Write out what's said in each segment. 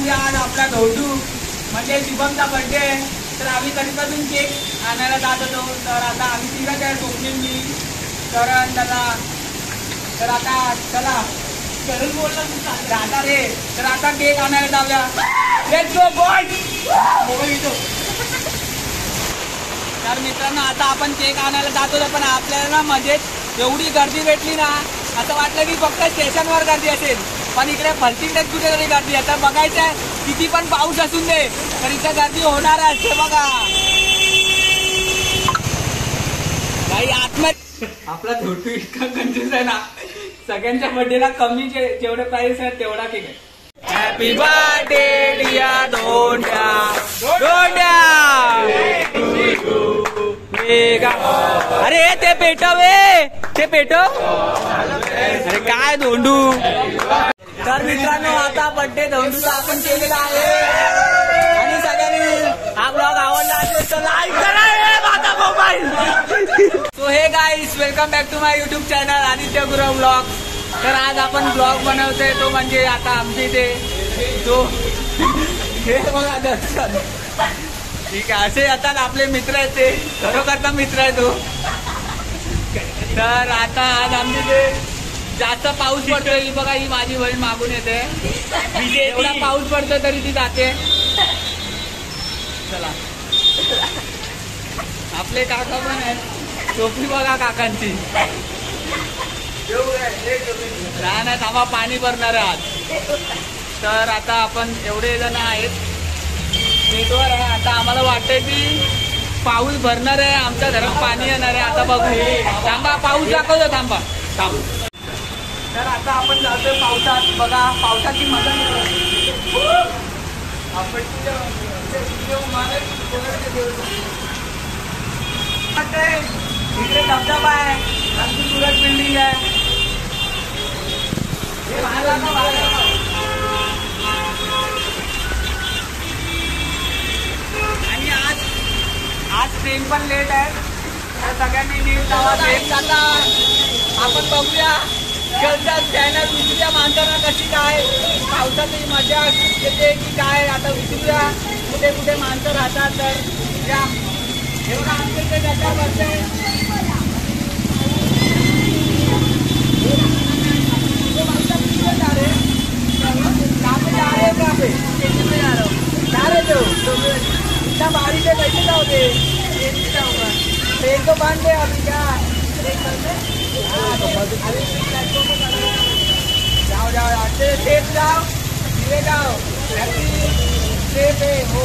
म्हणजे आज आपला धोंडू म्हणजे शुभमचा बर्थडे, तर आम्ही कधीपासून केक आणायला जात होतो. तर आता आम्ही तिघंच आहे, स्वप्नील, मी, करण दादा. तर आता चला करण बोलला राहता रे, तर आता केक आणायला जाऊया. Let's go boys. तर मित्रांनो आता आपण केक आणायला जात होतो, पण आपल्याला ना मजेत एवढी गर्दी भेटली ना, असं वाटलं की फक्त स्टेशनवर गर्दी असेल, पण इकडे फलसिंगटेत कुठेतरी गर्दी आहे. तर बघायचं आहे किती पण पाऊस असून दे तर इथे गर्दी होणार असते. बघा भाई आतमध्ये आपला धोटू इतका कंजूस आहे ना, सगळ्यांच्या बर्थडेला कमी जेवढे प्राइस आहे तेवढा केक आहे. Happy birthday dear Dhondya, Dhondya. अरे ते पेटव, ते पेटव. अरे काय धोंडू. तर मित्रांनो आता बर्थडे धोंडूचा आपण केलेला आहे आणि सगळ्यांनी हा ब्लॉग आवडला असेल तर लाईक करा माझा mobile. So hey guys, welcome back to my YouTube channel Aditya Gurav vlog. तर आज आपण ब्लॉग बनवतोय तो म्हणजे आता आमच्या इथे तो हे बघा दर्शन. ठीक आहे, असे आता आपले मित्र आहेत, ते खरोखरचा मित्र आहे तो. तर आता आज आमच्या इथे जास्त पाऊस पडतोय. ही बघा, ही माझी बहीण मागून येते. एवढा पाऊस पडतोय तरी ती जाते. चला आपले काका पण आहेत, टोपी बघा काकांची. नाही थांबा, पाणी भरणार आहे आज. तर आता आपण एवढे जण आहेत नेटवर आहे. आता आम्हाला वाटतंय की पाऊस भरणार आहे, आमच्या घरात पाणी येणार आहे. आता बघू, थांबा पाऊस दाखवतो, थांबा थांब. तर आता आपण जातोय पावसात. बघा पावसाची मजा इकडे धबधबा आहे, आमची सुरत बिल्डिंग आहे. आणि आज ट्रेन पण लेट आहे, तर सगळ्यांनी नीट जावा. ट्रेन जाता आपण बघूया चॅनल विचारूया माणसांना कशी काय पावसाची मजा येते की काय. आता विचारूया कुठे कुठे माणसं राहतात. तर या एवढा आमच्या इथे गटार बसते. इतना बारिश है, कैसे जाओगे? ट्रेन तो बंद है अभी. क्या जाओ जाओ अच्छे सेफ जाओ, धीरे जाओ. सेफ है हो,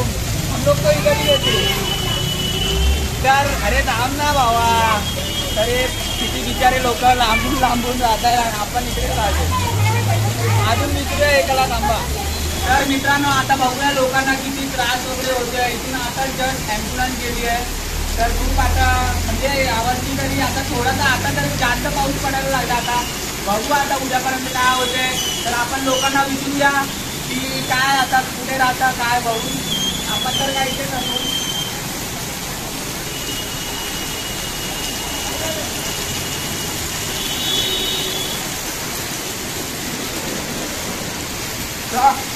हम लोग तो इधर ही होते. तर अरे थांब ना भावा. अरे किती बिचारे लोक लांबून लांबून राहत आहे, आपण इकडे राहतो. अजून दुसरं एकाला थांबा. तर मित्रांनो आता बघूया लोकांना किती त्रास वगैरे होतोय. इथून आता जस्ट ॲम्ब्युलन्स गेली आहे. तर खूप आता म्हणजे यावर्षी तरी आता थोडासा आता तरी जास्त पाऊस पडायला लागला. आता बघू आता उद्यापर्यंत काय होते. तर आपण लोकांना विचारूया की काय आता कुठे राहता काय बघू. आपण तर काय इथे करतो.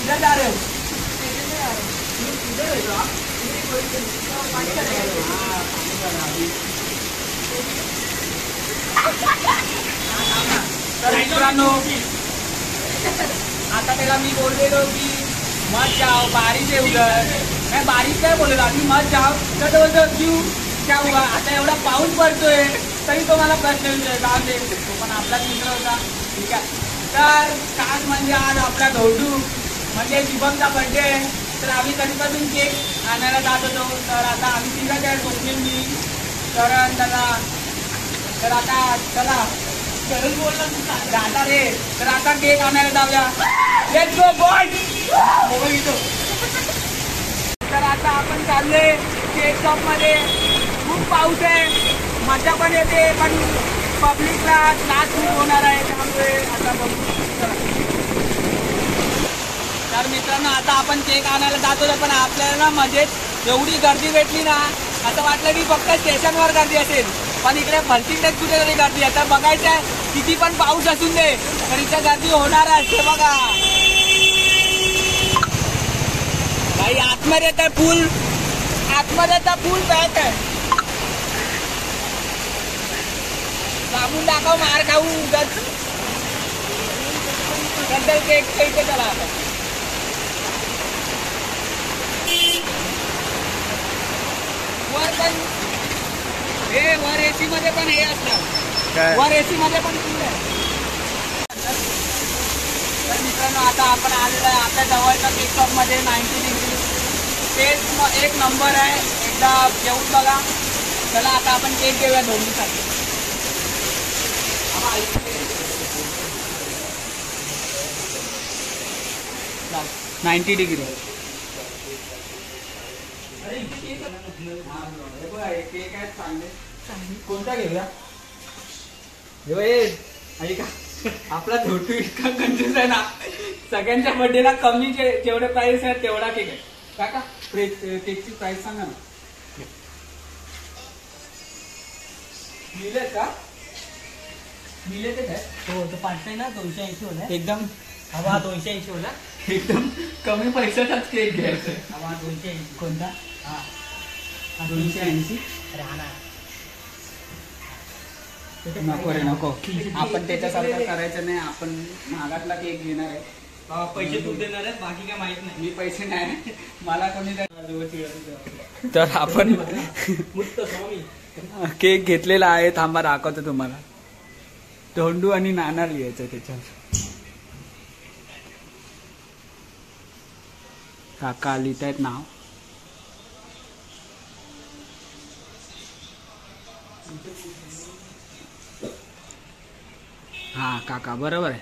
इधर जा रहे हो? तर मित्रांनो आता त्याला मी बोललेलो की मत जाओ, बारिश है उधर. मैं बारिश काय बोललो, आम्ही मत जाओ. तर बोलतो क्यू क्या हुआ. आता एवढा पाऊस पडतोय तरी तो मला प्रश्न विचारला. तो पण आपलाच मित्र होता. ठीक आहे. तर खास म्हणजे आज आपला धोंडू म्हणजे शुभमचा बर्थडे आहे, तर आम्ही कधीपासून केक आणायला जात होतो. तर आता आम्ही तिघंच आहे, स्वप्नील, मी, करण दादा. तर आता चला करण बोलला राहता रे, तर आता केक आणायला जाऊया. Let's go boys. तर आता आपण चालले केक शॉप मध्ये. खूप पाऊस आहे, मजा पण येते, पण पब्लिकला त्रास खूप होणार आहे, त्यामुळे आता बघू. तर मित्रांनो आता आपण केक आणायला जात होतो, पण आपल्याला ना मजेत एवढी गर्दी भेटली ना, असं वाटलं की फक्त स्टेशनवर गर्दी असेल, पण इकडे फलसिंगटेत कुठेतरी गर्दी आहे. तर बघायचं आहे किती पण पाऊस असून दे तर इथे गर्दी होणार असते. बघा आतमध्ये तर फुल पॅक आहे. लांबून दाखव मार खाऊ उगाच. नंतर केक इथे चला आता. वर पण वर एसी मध्ये पण हे असणार. वर एसी मध्ये पण फुल आहे. तर मित्रांनो आता आपण आलेलो आहे आपल्या जवळच्या केक शॉप मध्ये 90 डिग्री. टेस्ट एक नंबर आहे. एकदा जेवून बघा. चला आता आपण केक घेऊया दोन्हीसाठी. 90 डिग्री. केक आहे चांगले. कोणता घेऊया? का आपला धोटू इतका कंजूस आहे ना. सगळ्यांच्या बर्थडेला कमी जेवढे प्राइस आहे तेवढा केक आहे. काका केकची प्राइस सांगा ना. मिले का? मिले ते काय? हो तो 5 आहे ना 280 होला. एकदम हवा 280 होला. एकदम कमी पैशाचाच केक घ्यायचा. हवा 280. कोणता? हा 280. राहणार नको रे नको. आपण त्याच्यासारखं करायचं नाही. आपण महागातला केक घेणार आहे. पैसे तू देणार आहे बाकी काय माहित नाही. मी पैसे नाही मला कमी. तर आपण केक घेतलेला आहे. थांबा दाखवतो तुम्हाला. धोंडू आणि नाना लिहायचं त्याच्यावर. काका लिहित आहेत नाव. हा काका बरोबर आहे.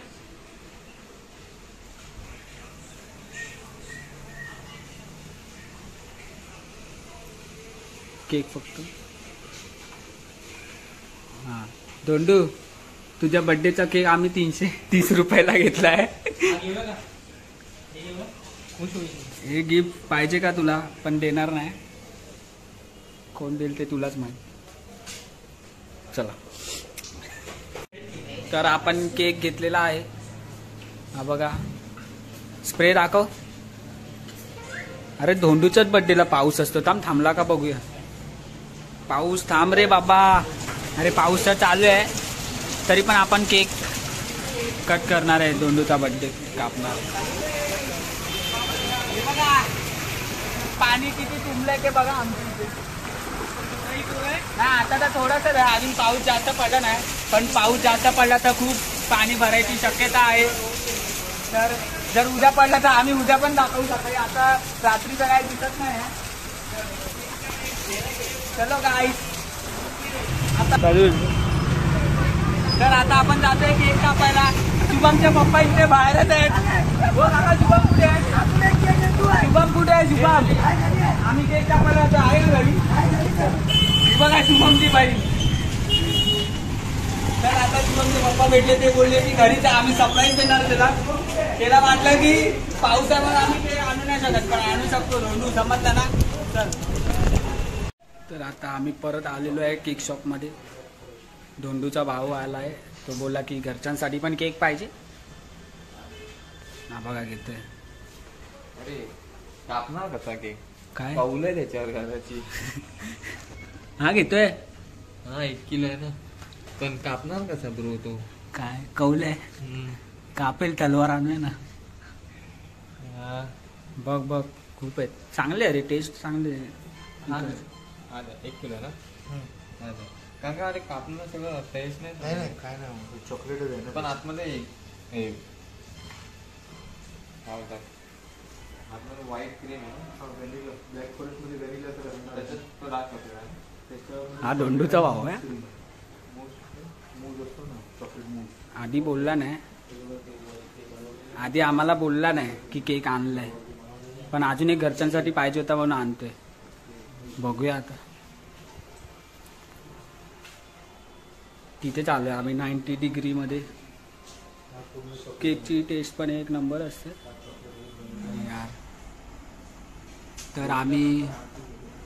केक फक्त. हा धोंडू तुझ्या बर्थडेचा केक आम्ही 330 रुपयाला घेतला आहे. हे गिफ्ट पाहिजे का तुला? पण देणार नाही. कोण देईल ते तुलाच माहित. चला तर आपण केक घेतलेला आहे. हा बघा स्प्रे दाखव. अरे धोंडूच्याच बर्थडेला पाऊस असतो. थांबला का बघूया. पाऊस थांब रे बाबा. अरे पाऊस तर चालू आहे तरी पण आपण केक कट करणार आहे. धोंडूचा बर्थडे कापणार. पाणी किती तुंबलंय ते बघा आमच्या इथे. नाही आता तर थोडंसं आहे. अजून पाऊस जास्त पडला नाही. पण पाऊस जास्त पडला तर खूप पाणी भरायची शक्यता आहे. तर जर उद्या पडला तर आम्ही उद्या पण दाखवू शकतो. आता रात्रीचं काही दिसत नाही. चलो गाईस आता तर आता आपण जातोय केक कापायला. शुभमचे पप्पा इथे बाहेरच आहेत. हो काका शुभम कुठे आहे? शुभम कुठे आहे? शुभम आम्ही केक कापायला जातो. आहे ना घरी? बघा शुभमची बाई. तर आता शुभमचे पप्पा भेटले. ते बोलले की घरीच आम्ही सरप्राईज देणार त्याला. त्याला वाटलं की पावसावर आम्ही ते आणू नाही शकत पण आणू शकतो. धोंडू समजला ना. चल तर आता आम्ही परत आलेलो आहे केक शॉप मध्ये. धोंडूचा भाऊ आला आहे. तो बोलला की घरच्यांसाठी पण केक पाहिजे. हा बघा घेतोय. अरे कापणार कसा केक? काय पाऊलंय त्याच्यावर घराची. हा घेतोय. हा 1 किलो आहे ना. पण कापणार कसा ब्रो तो? काय कौलय कापेल तलवार आणूया ना. बघ बघ खूप आहेत. चांगले आहे रे. टेस्ट चांगले आहे. 1 किलो ना. कारण का अरे कापणं सगळं टेस्ट नाही. काय नाही चॉकलेट आहे ना. पण आतमध्ये आतमध्ये व्हाईट क्रीम आहे. ब्लॅक फॉरेस्ट मध्ये व्हॅनिला त्याच्यात तो डार्क चॉकलेट. हा धोंडूचा भाऊ आहे. मूज असतो ना चॉकलेट मूज. आधी बोलला नाही. आधी आम्हाला बोलला नाही की केक आणलाय. पण अजून एक घरच्यांसाठी पाहिजे होता म्हणून आणतोय. बघूया आता. तिथे चालू आहे आम्ही 90 डिग्री मध्ये. केकची टेस्ट पण एक नंबर असते यार. तर आम्ही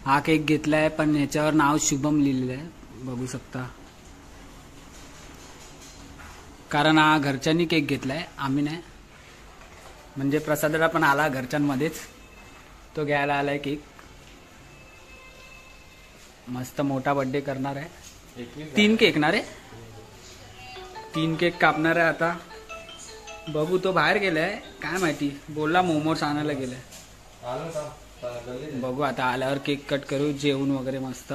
हा केक घेतलाय पण याच्यावर नाव शुभम लिहिलेलं आहे. बघू शकता. कारण हा घरच्यांनी केक घेतलाय आम्ही नाही. म्हणजे प्रसादाला पण आला घरच्यांमध्येच. तो घ्यायला आलाय केक. मस्त मोठा बर्थडे करणार आहे. 3 केक ना रे. 3 केक कापणार आहे आता. बघू तो बाहेर गेलाय काय माहिती. बोलला मोमोज आणायला गेलाय. बघू आता आल्यावर केक कट करू. जेवण वगैरे मस्त.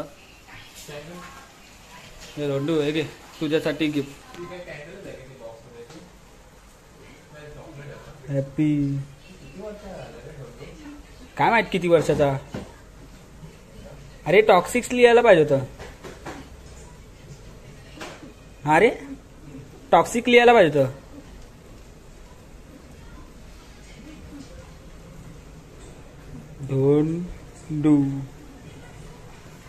रोडू आहे गे तुझ्यासाठी गिफ्ट. हॅपी. काय माहित किती वर्षाचा. अरे टॉक्सिक्स लिहायला पाहिजे होतं. हा रे टॉक्सिक लिहायला पाहिजे होतं. धोंडू.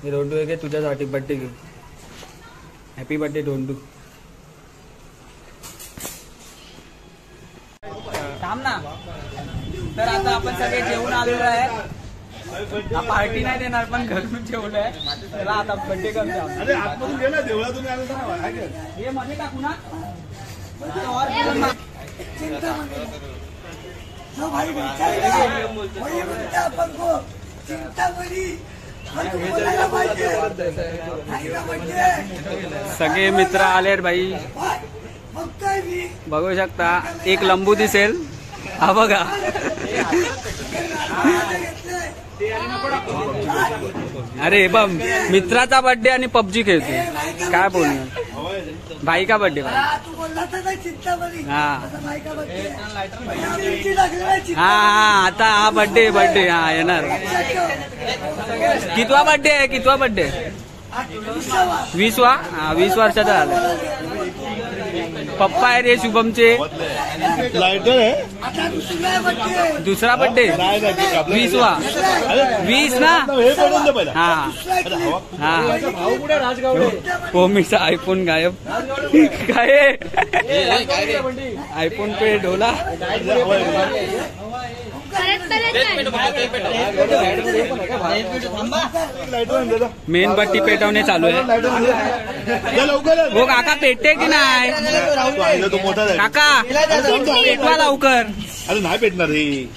हे धोंडू आहे का तुझ्यासाठी birthday gift. Happy birthday Dhondu. थांब ना. तर आता आपण सगळे जेवून आलेलो आहे. पार्टी नाही देणार पण घरून जेवलंय. त्याला आता बर्थडे करतो. हे मध्ये टाकू ना. सगळे मित्र आलेत भाई. बघू शकता. एक लंबू दिसेल. हा बघा. अरे बम मित्राचा बर्थडे आणि पबजी खेळतो. काय बोलणार. भाई का बर्थडे. हा हा आता हा बर्थडे हा येणार. कितवा बर्थडे आहे. कितवा बर्थडे. 20वा. हा 20 वर्षाचा झाला. पप्पा आहे रे शुभमचे. दुसरा बर्थडे 20वा. 20 ना. हा हा कोमीचा आयफोन गायब. काय आयफोन पे ढोला. मेन बत्ती पेटवणे चालू आहे. हो काका पेटते की नाही. काका पेटवा लवकर. अरे नाही पेटणार हे.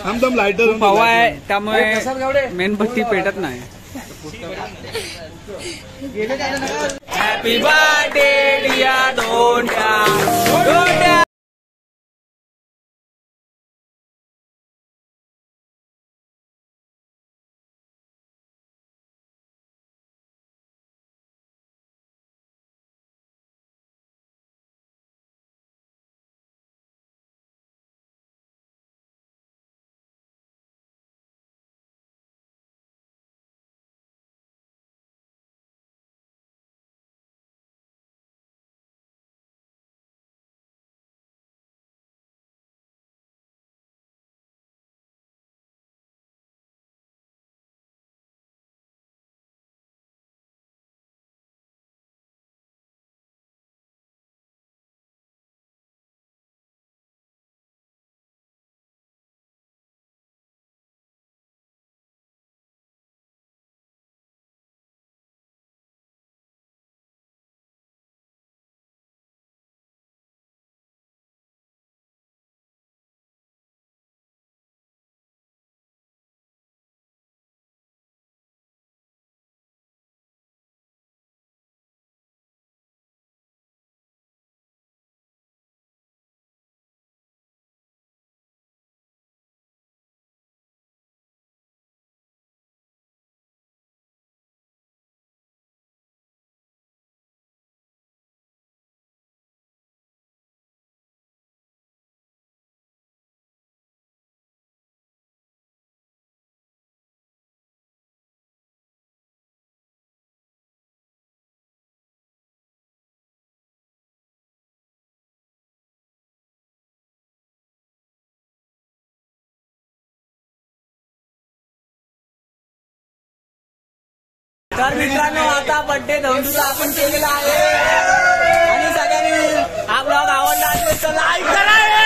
हमदम लायटर हवा आहे त्यामुळे मेणबत्ती पेटत नाही. Happy birthday dear Dhondya. तर मित्रांनो आता बर्थडे धोंडूचा आपण केलेला आहे आणि सगळ्यांनी हा ब्लॉग आवडला असेल तर लाईक करा.